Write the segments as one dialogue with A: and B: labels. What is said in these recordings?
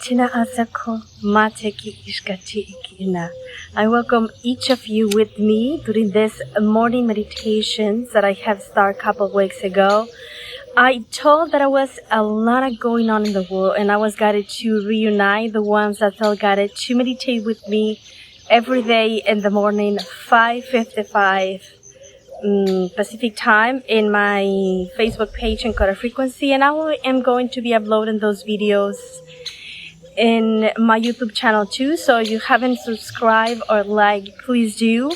A: Tina Asako Mateki Ishkati Ikina. I welcome each of you with me during this morning meditations that I have started a couple of weeks ago. I told that I was a lot going on in the world and I was guided to reunite the ones that felt guided to meditate with me every day in the morning, 5:55 Pacific time in my Facebook page and Color Frequency, and I am going to be uploading those videos in my YouTube channel too, so if you haven't subscribed or liked, please do.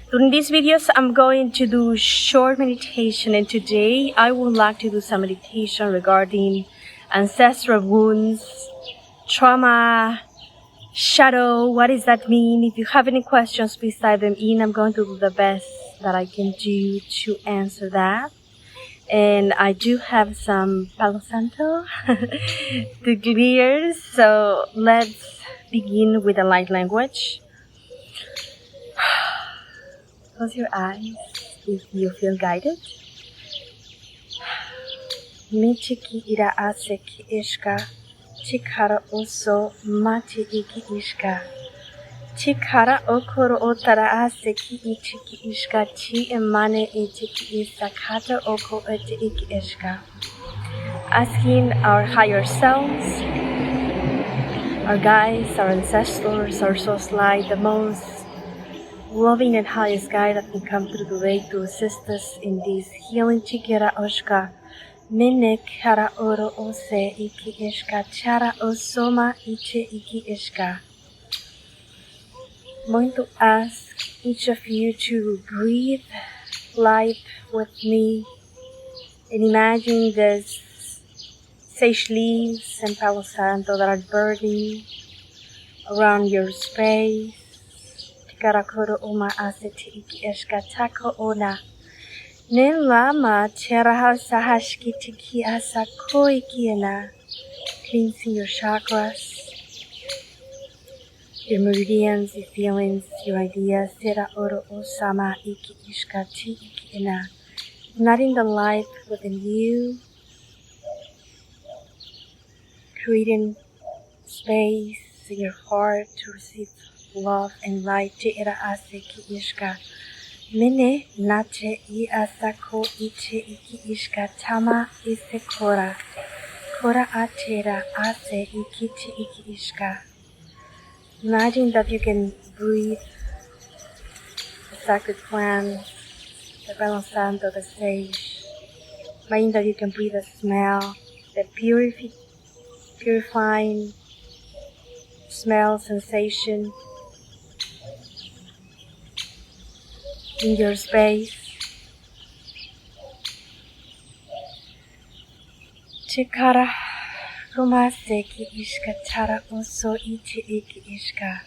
A: During these videos, I'm going to do short meditation, and today I would like to do some meditation regarding ancestral wounds, trauma, shadow. What does that mean? If you have any questions, please type them in. I'm going to do the best that I can do to answer that. And I do have some Palo Santo to clear, so let's begin with the light language. Close your eyes if you feel guided. Michiki ira aseki ishka, chikara oso mati iki ishka. Chikara okoro otara aseki ichiki ishka, chi emane ichiki isakata oko eti iki ishka. Asking our higher selves, our guides, our ancestors, our source light, the most loving and highest guide that can come through the way to assist us in this healing. Chikira oshka, mene kara oro ose iki ishka, chara osoma iche iki ishka. I'm going to ask each of you to breathe life with me and imagine this sage leaves and Palo Santo that are burning around your space. Tikarakoro uma aseti iki eshka tako ona. Nilama cheraha sahashki tiki asako ikiena. Cleansing your chakras, your meridians, your feelings, your ideas. Sera oro osama iki ishka ti ikiena. Igniting the light within you, creating space in your heart to receive love and light. Teira ase ki ishka. Mene nache I asako iche iki ishka. Tama ise kora. Kora atera ase ikichi iki ishka. Imagine that you can breathe the sacred plants, the Palo Santo, the sage. Imagine that you can breathe the smell, the purifying smell sensation in your space. Chikara rumase ki ishka, chara oso ichi iki ishka.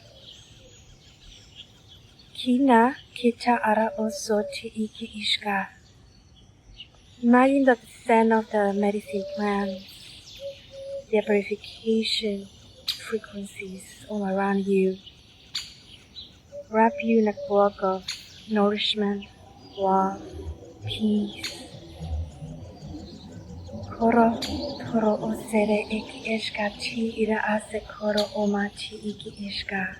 A: Kina kicha ara oso chi iki ishka. Imagine that the scent of the medicine plants, the purification frequencies all around you, wrap you in a cloak of nourishment, love, peace. Koro toro osere iki ishka, chi ira ase koro oma chi iki ishka.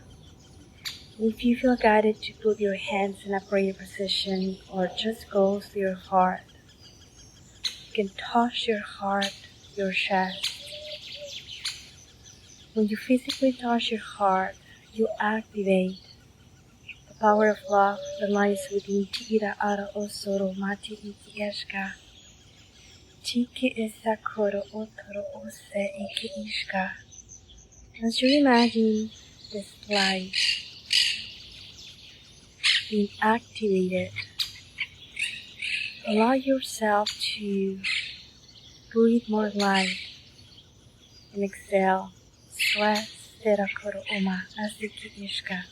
A: If you feel guided to put your hands in a prayer position or just go to your heart, you can touch your heart, your chest. When you physically touch your heart, you activate the power of love that lies within. Tira ara osoro mati iki ishka. Chiki isa koro otoro ose iki ishka. As you imagine this light being activated, allow yourself to breathe more light and exhale. Stress tera koro oma asiki ishka.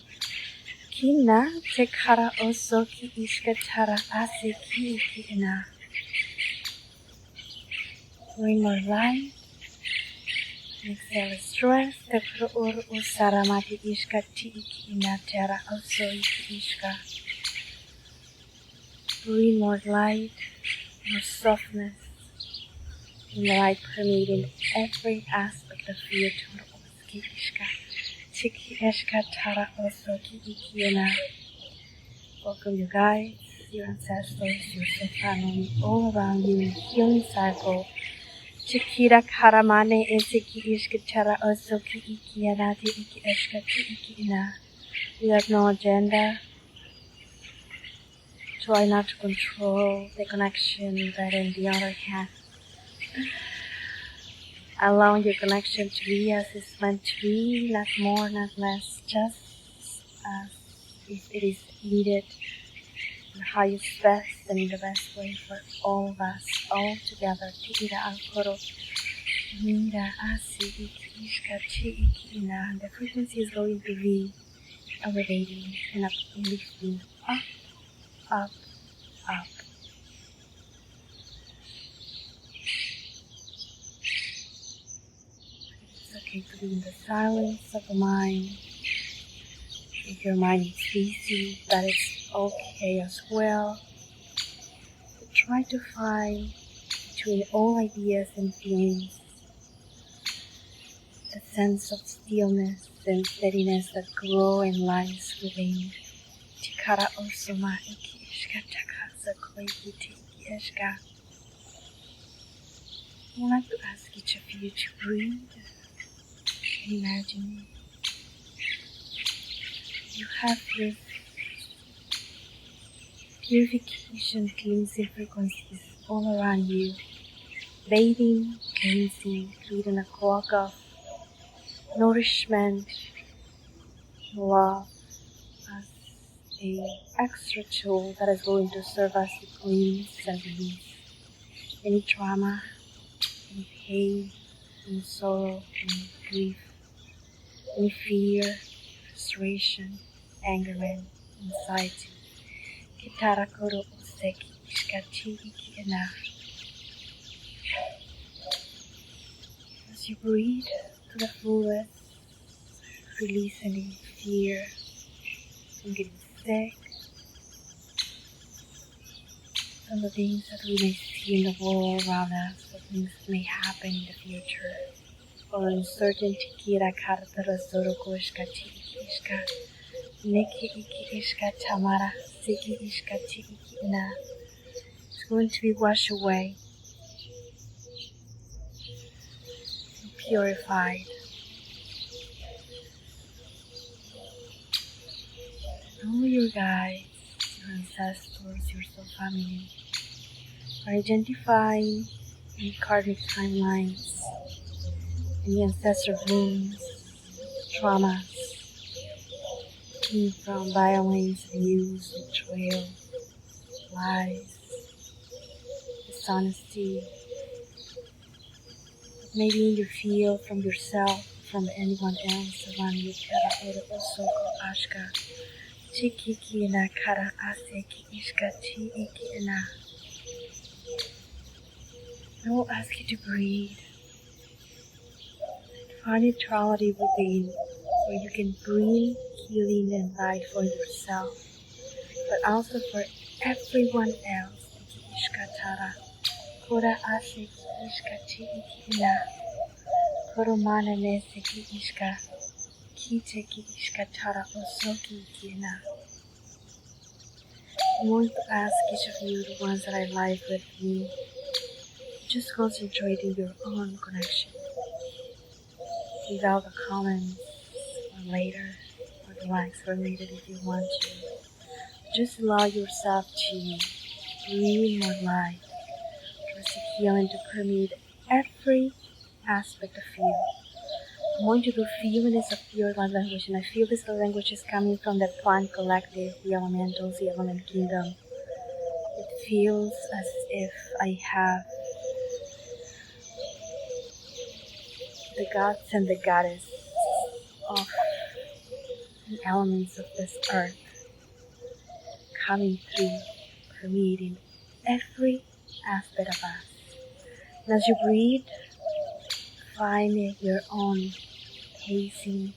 A: Kina tekara oso ki ishka tara asiki ikina. Bring more light. Exhale stress tekara oro osara mati ishka ti ikina tera oso iki ishka. Bring more light, more softness, and light permeating every aspect the fear to oski ishka. Chiki eshka tara osoki ikiena. Welcome you guys, your ancestors, your soul family, all around you in healing cycle. Chikira karamane esiki ishka tara osoki ikiena te iki eshka te ikiena. We have no agenda. Try not to control the connection, but on the other hand, allowing your connection to be as it's meant to be, not more, not less, just as if it is needed, the highest best and in the best way for all of us, all together. Tira alkoro, mira asi iki ishka chi iki ina. The frequency is going to be elevating and uplifting, up, up, up. It's okay to be in the silence of the mind. If your mind is busy, that is okay as well. But try to find between all ideas and feelings a sense of stillness and steadiness that grow and lies within. Tikara osoma iki ishka takasa koiki tiki ishka. I would like to ask each of you to breathe and imagine you have this purification, cleansing frequencies all around you, bathing, cleansing, creating a clock of nourishment, love as a extra tool that is going to serve us to cleanse and release any trauma, any pain, any sorrow, any grief, any fear, frustration, anger, and anxiety. Kitara koro oseki ishikachi iki ina. As you breathe to the fullest, release any fear from getting sick, from the things that we may see in the world around us, the things that may happen in the future, or uncertainty. Kira karatara soroko ishikachi iki ishika. Neki iki ishika tamara seki ishikachi iki ina. It's going to be washed away and purified. All your guides, your ancestors, your soul family are identifying any karmic timelines, any ancestral wounds, traumas, from violence, abuse, betrayal, lies, dishonesty, that maybe you feel from yourself, from anyone else around you. Kara oro osoko ashka. Chikiki na kara aseki ishka chi iki na. I will ask you to breathe. Find neutrality within, where you can bring healing and light for yourself, but also for everyone else. Iki ishkatara. Kora aseki ishka chi iki ina. Koro mana ne seki ishka. Kiteki ishkatara osoki iki ina. I'm going to ask each of you, the ones that I live with me, just concentrate in your own connection, without the comments or later, or the likes or later if you want to. Just allow yourself to breathe more light, trust the healing to permeate every aspect of you. I want you to feel this of your love language, and I feel this love language is coming from the plant collective, the elementals, the element kingdom. It feels as if I have the gods and the goddess of the elements of this earth coming through, permeating every aspect of us. And as you breathe, find your own pacing,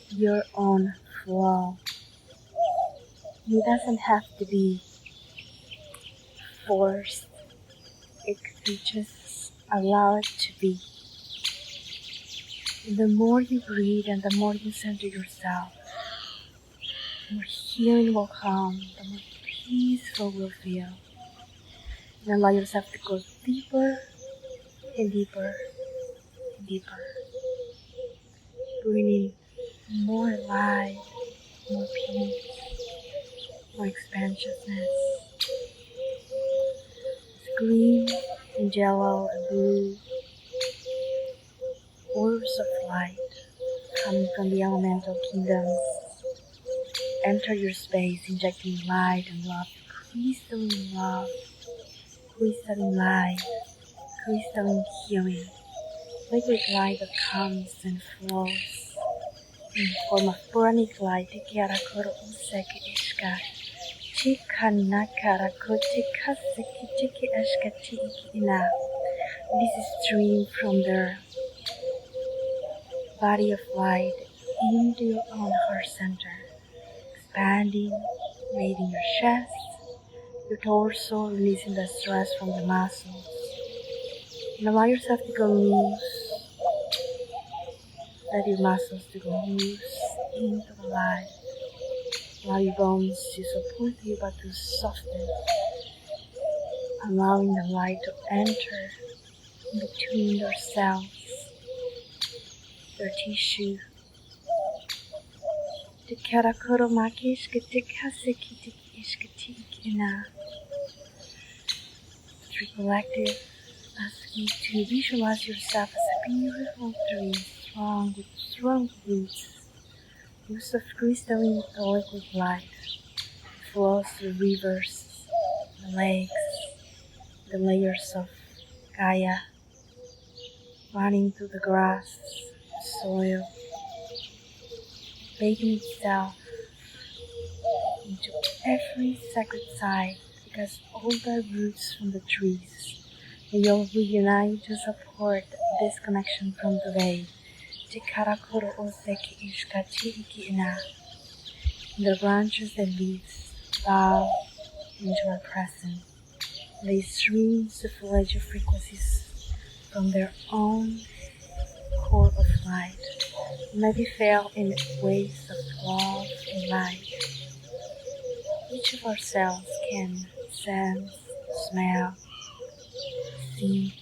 A: your own flow. It doesn't have to be forced. It could just allow it to be. The more you breathe and the more you center yourself, the more healing will come, the more peaceful you'll feel. And allow yourself to go deeper and deeper and deeper. Bringing more light, more peace, more expansiveness. Green and yellow and blue orbs of light coming from the elemental kingdoms enter your space, injecting light and love, crystalline love, crystalline light, crystalline healing, liquid light that comes and flows in the form of pranic light. Tikiara koro useki ishka, chika nakara kotika seki tiki ashka tiki ina. This is stream from the body of light into your own heart center, expanding, raising your chest, your torso, releasing the stress from the muscles. And allow yourself to go loose. Let your muscles to go loose into the light. Allow your bones to support you but to soften. Allowing the light to enter in between your cells, your tissue. Karakoro makishka tikasiki tikishka. Tree Collective asks you to visualize yourself as a beautiful tree, strong with strong roots of crystalline liquid light, flows through rivers, the lakes, the layers of Gaia, running through the grass, the soil, bathing itself into every sacred site, because all the roots from the trees, they all reunite to support this connection from the way. Chikarakuro oseki ishkachi iki ina. The branches and leaves bow into our presence. They stream to fledge frequencies from their own core of light. May be felt in waves of love and light. Each of our cells can sense, smell, see,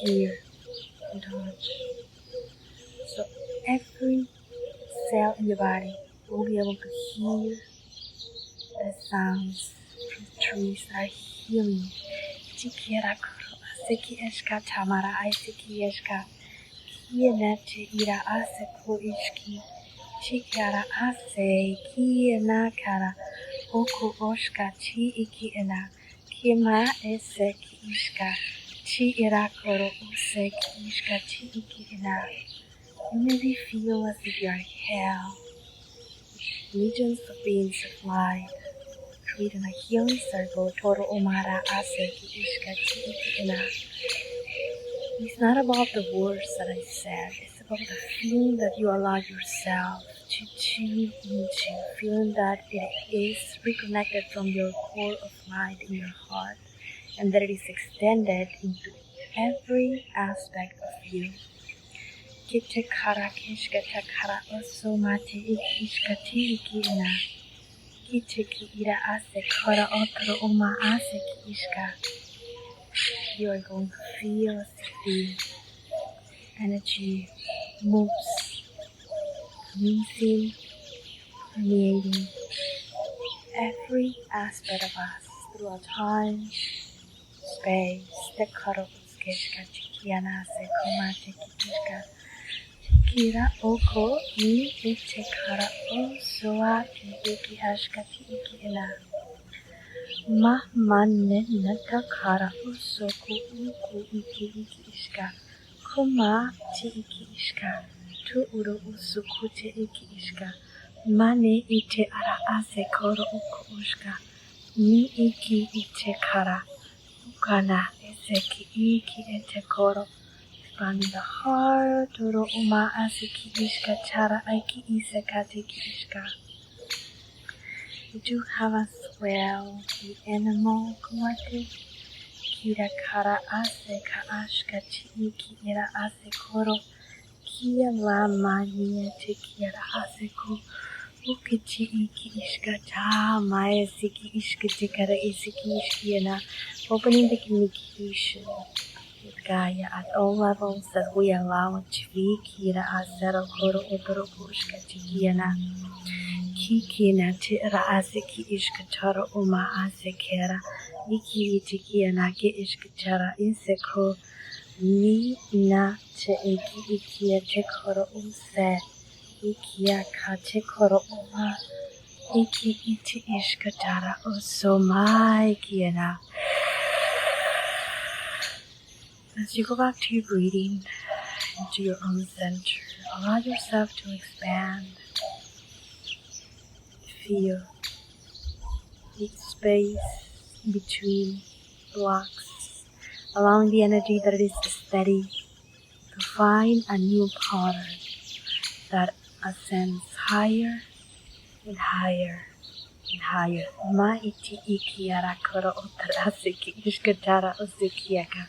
A: hear, and touch. So every cell in your body will be able to hear the sounds from the trees that are healing. Chikirakuro aseki eshka tamara aiseki eshka. Kienete ira ase ko ishki. Chikara ase kienakara. Oku oshka chi iki ina. Kima eseki ishka. Chi irakoro useki ishka chi iki ina. You maybe feel as if you are held. Legions of beings of light, creating a healing circle. Toro omara aseki ishka chi iki ina. It's not about the words that I said. It's about the feeling that you allow yourself to tune into, feeling that it is reconnected from your core of light in your heart, and that it is extended into every aspect of you. Kite kara kishka takara oso mate ikishka iki ina. Kite ki ira ase kara otro oma ase ki ishka. You are going to feel as the energy moves, releasing, permeating every aspect of us throughout time, space. The karo uskeshka chikiana se komate kikishka. Kira oko ni iche kara o soa ki iki ashka ti iki ina. Ma manne nata kara o soku uku iki ishka. Kuma ti iki ishka. Tu uro usuku te iki ishka. Mane ite ara ase koro uku ushka. Ni iki ite kara. Ukana eseki iki ete koro. Expanding the heart. Toro uma aseki ishka chara aiki isekate ki ishka. We do have as well the animal collective. Kira kara ase ka ashka chi iki ira ase koro. Kia la mania te kia ra aseko. Ukichi iki ishka ta maya siki ishka te kara isiki ishkiana. Opening the communication with Gaia at all levels that we allow it to be. Kira asero koro otoro pushka tikiana. Kikina te ra asiki ishka taro uma asekera. Iki tikiana ki ishka tara inseko. Ni na te iki ikia te koro use. Ikia ka te koro uma. Iki iti ishka tara oso mai kiana. As you go back to your breathing, into your own center, allow yourself to expand. Feel the space between blocks, allowing the energy that is steady to find a new pattern that ascends higher and higher and higher. Ma iti iki arakoro otarasiki ishkatara osukiaka.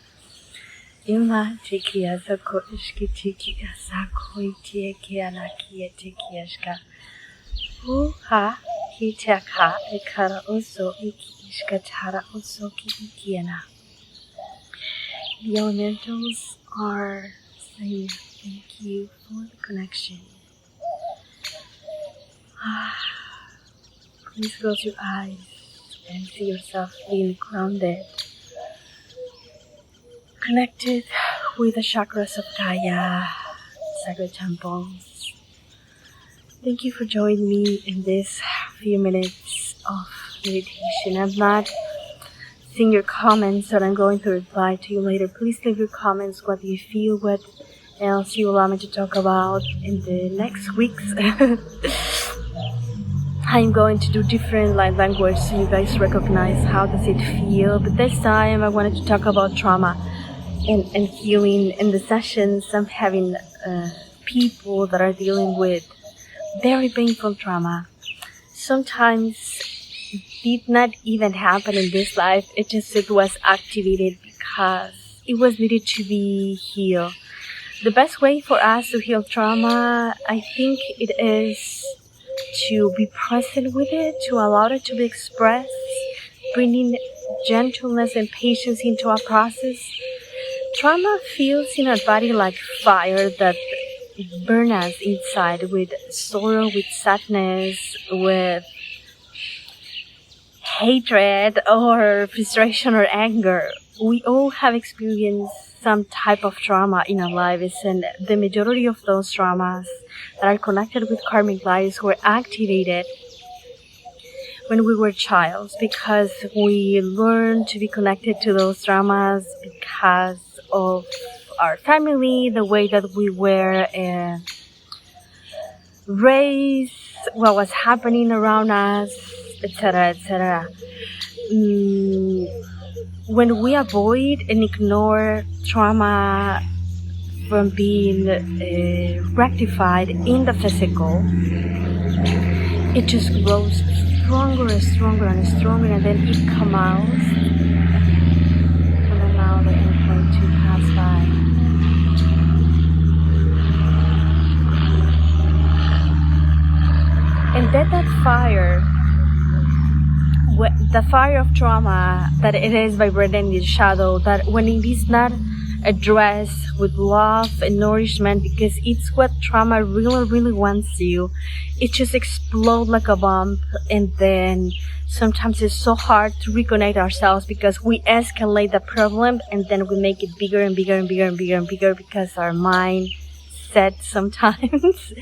A: Ima tiki asako ishki tiki asako iti eki anaki tiki ashka. Ha hitaka ekara oso iki ishkatara oso ki ikiana. The elementals are saying thank you for the connection. Please close your eyes and see yourself feeling grounded, connected with the chakras of Gaia, sacred temples. Thank you for joining me in this few minutes of meditation. I'm not seeing your comments, but I'm going to reply to you later. Please leave your comments, what you feel, what else you allow me to talk about in the next weeks. I'm going to do different light language so you guys recognize how does it feel. But this time I wanted to talk about trauma and healing. In the sessions I'm having people that are dealing with very painful trauma. Sometimes it did not even happen in this life. It was activated because it was needed to be healed. The best way for us to heal trauma, I think it is to be present with it, to allow it to be expressed, bringing gentleness and patience into our process. Trauma feels in our body like fire that burns us inside with sorrow, with sadness, with hatred or frustration or anger. We all have experienced some type of trauma in our lives, and the majority of those traumas that are connected with karmic lives were activated when we were childs, because we learned to be connected to those traumas because of our family, the way that we were raised, what was happening around us, etc., etc. When we avoid and ignore trauma from being rectified in the physical, it just grows stronger and stronger and stronger, and then it comes out and allow the airplane to pass by. And then that fire, the fire of trauma that it is vibrating in the shadow, that when it is not addressed with love and nourishment, because it's what trauma really wants you, it just explodes like a bomb. And then sometimes it's so hard to reconnect ourselves because we escalate the problem and then we make it bigger and bigger and bigger and bigger and bigger, because our mind said sometimes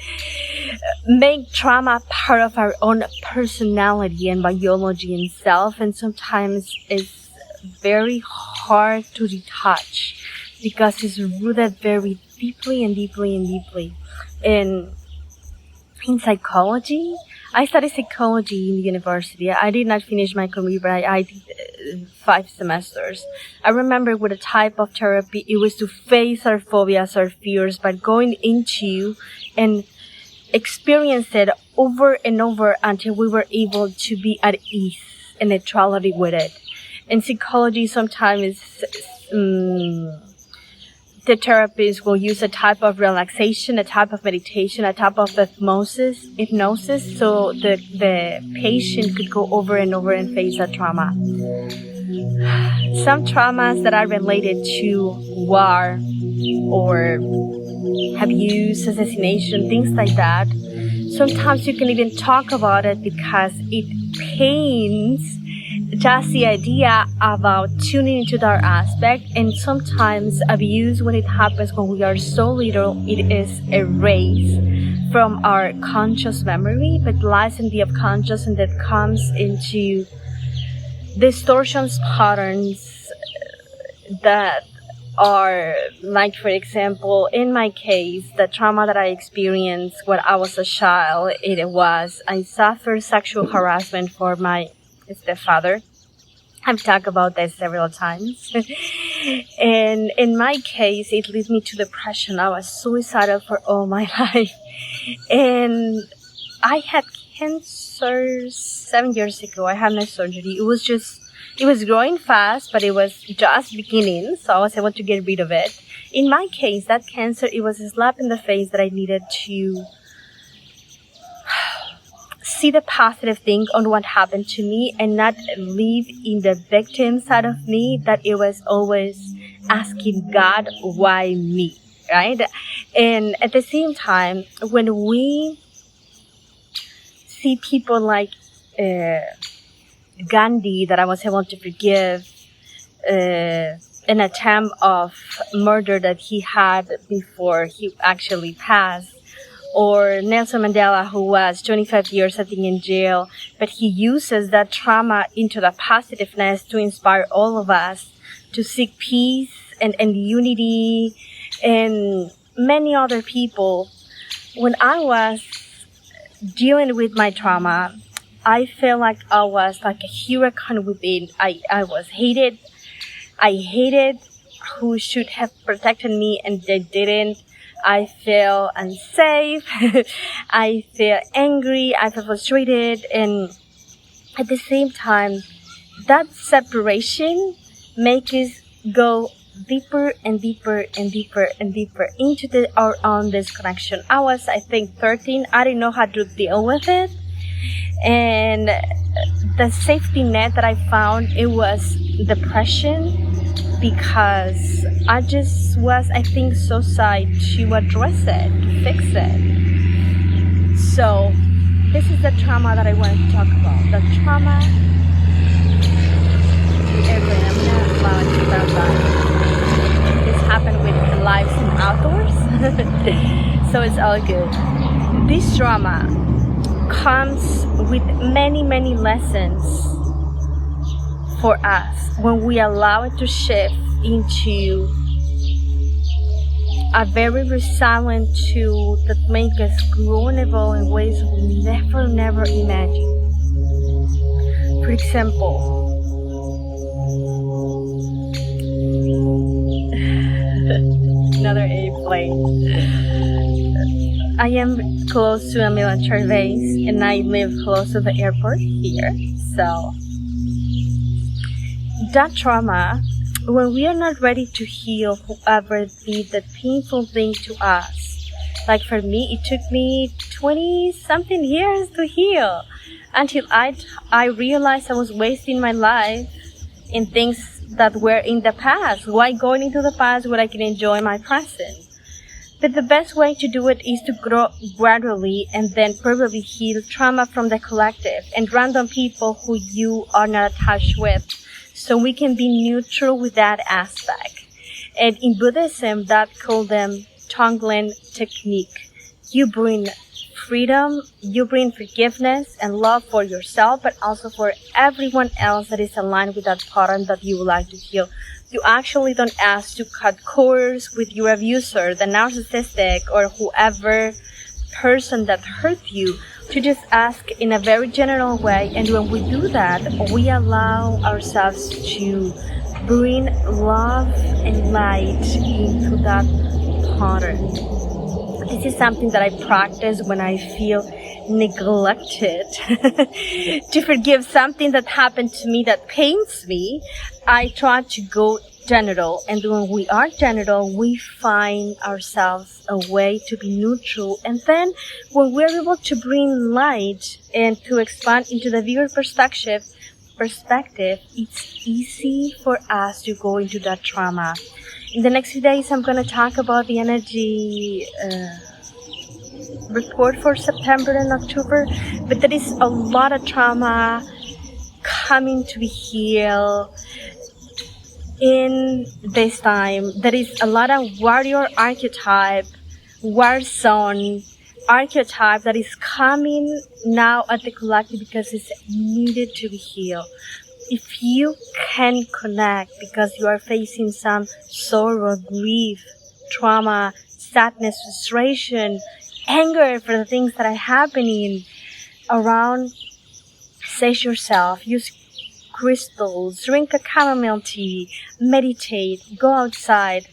A: make trauma part of our own personality and biology and self, and sometimes it's very hard to detach because it's rooted very deeply and deeply and deeply. And in psychology, I studied psychology in the university. I did not finish my career, but I did 5 semesters. I remember with a type of therapy, it was to face our phobias, our fears, but going into and experience it over and over until we were able to be at ease and neutrality with it. In psychology, sometimes the therapist will use a type of relaxation, a type of meditation, a type of hypnosis, so the patient could go over and over and face that trauma. Some traumas that are related to war or abuse, assassination, things like that, sometimes you can even talk about it because it pains just the idea about tuning into that aspect. And sometimes abuse, when it happens when we are so little, it is erased from our conscious memory, but lies in the subconscious, and that comes into distortions patterns that are, like, for example, in my case, the trauma that I experienced when I was a child, I suffered sexual harassment for my stepfather. I've talked about this several times. And in my case, it led me to depression. I was suicidal for all my life. And I had cancer 7 years ago. I had my surgery. It was growing fast, but it was just beginning, so I was able to get rid of it. In my case, that cancer, it was a slap in the face that I needed to see the positive thing on what happened to me and not live in the victim side of me, that it was always asking God, why me, right? And at the same time, when we see people like Gandhi, that I was able to forgive an attempt of murder that he had before he actually passed, or Nelson Mandela, who was 25 years, I think, in jail, but he uses that trauma into the positiveness to inspire all of us to seek peace and unity, and many other people. When I was dealing with my trauma, I felt like I was like a hurricane within. I was hated. I hated who should have protected me, and they didn't. I feel unsafe. I feel angry. I feel frustrated. And at the same time, that separation makes us go deeper and deeper and deeper and deeper into our own disconnection. I was, I think, 13. I didn't know how to deal with it. And the safety net that I found, it was depression, because I just was, I think, so sad to address it, to fix it. So this is the trauma that I wanted to talk about. The trauma. This happened with lives in outdoors. So it's all good. This trauma comes with many, many lessons for us when we allow it to shift into a very resilient tool that makes us grow and evolve in ways we never imagined. For example, another airplane. I am close to a military base, and I live close to the airport here. So that trauma, when we are not ready to heal whoever did that painful thing to us, like for me, it took me 20-something years to heal, until I realized I was wasting my life in things that were in the past. Why going into the past when I can enjoy my present? But the best way to do it is to grow gradually and then probably heal trauma from the collective and random people who you are not attached with, so we can be neutral with that aspect. And in Buddhism, that called them Tonglen technique. You bring freedom, you bring forgiveness and love for yourself, but also for everyone else that is aligned with that pattern that you would like to heal. You actually don't ask to cut corners with your abuser, the narcissistic, or whoever person that hurt you. To just ask in a very general way, and when we do that, we allow ourselves to bring love and light into that pattern. This is something that I practice when I feel neglected. To forgive something that happened to me that pains me, I try to go general, and when we are general, we find ourselves a way to be neutral. And then when we're able to bring light and to expand into the bigger perspective, it's easy for us to go into that trauma. In the next few days, I'm going to talk about the energy report for September and October, but there is a lot of trauma coming to be healed in this time. There is a lot of warrior archetype, war zone archetype that is coming now at the collective because it's needed to be healed. If you can connect because you are facing some sorrow, grief, trauma, sadness, frustration, anger for the things that are happening around, sage yourself, use crystals, drink a chamomile tea, meditate, go outside,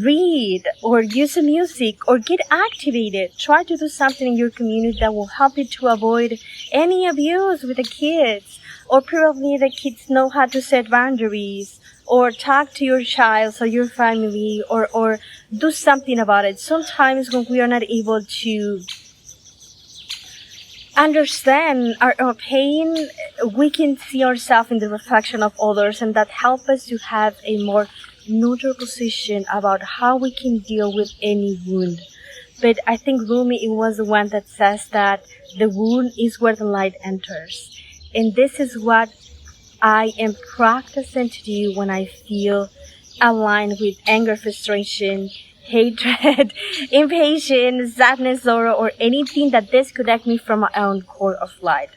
A: read or use some music or get activated. Try to do something in your community that will help you to avoid any abuse with the kids, or probably the kids know how to set boundaries, or talk to your child or your family, or do something about it. Sometimes when we are not able to understand our own pain, we can see ourselves in the reflection of others, and that helps us to have a more neutral position about how we can deal with any wound. But I think Rumi was the one that says that the wound is where the light enters. And this is what I am practicing to do when I feel aligned with anger, frustration, hatred, impatience, sadness, sorrow, or anything that disconnects me from my own core of light.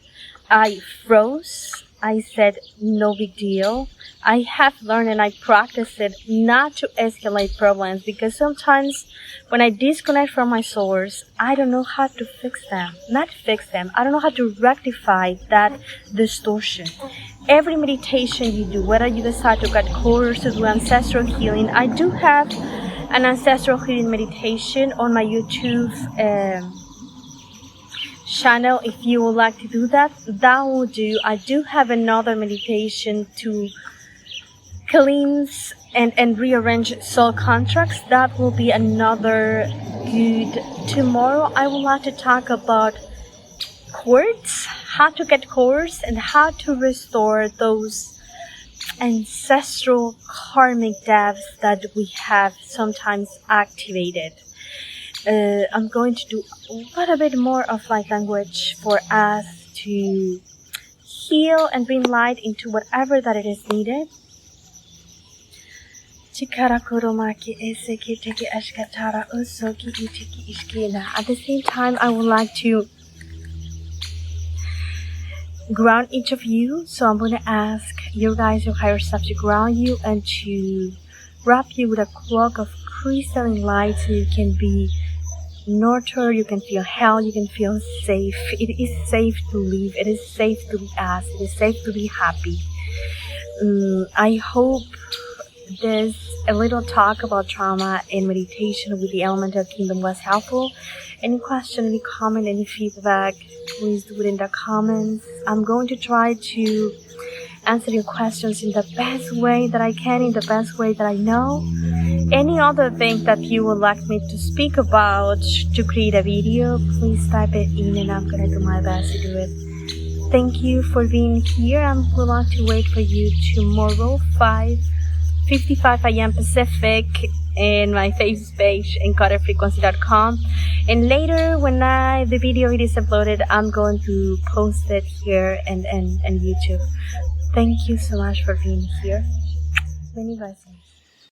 A: I froze. I said, no big deal. I have learned and I practice it not to escalate problems, because sometimes when I disconnect from my source, I don't know how to fix them. Not fix them. I don't know how to rectify that distortion. Every meditation you do, whether you decide to cut cords, to do ancestral healing, I do have an ancestral healing meditation on my YouTube channel. If you would like to do that, that will do. I do have another meditation to cleanse and rearrange soul contracts. That will be another good. Tomorrow I would like to talk about cords, how to get cords, and how to restore those ancestral karmic depths that we have sometimes activated. I'm going to do a little bit more of light language for us to heal and bring light into whatever that it is needed. At the same time, I would like to ground each of you. So I'm going to ask you guys, your higher self, to ground you and to wrap you with a cloak of crystalline light so you can be nurtured, you can feel held, you can feel safe. It is safe to live. It is safe to be asked. It is safe to be happy. I hope this a little talk about trauma and meditation with the Elemental Kingdom was helpful. Any question, any comment, any feedback, please do it in the comments. I'm going to try to answer your questions in the best way that I can, in the best way that I know. Any other thing that you would like me to speak about to create a video, please type it in and I'm going to do my best to do it. Thank you for being here. I'm going to wait for you tomorrow, 5:55 a.m. Pacific, in my Facebook page, encoderfrequency.com. And later, when the video is uploaded, I'm going to post it here and YouTube. Thank you so much for being here. Many blessings.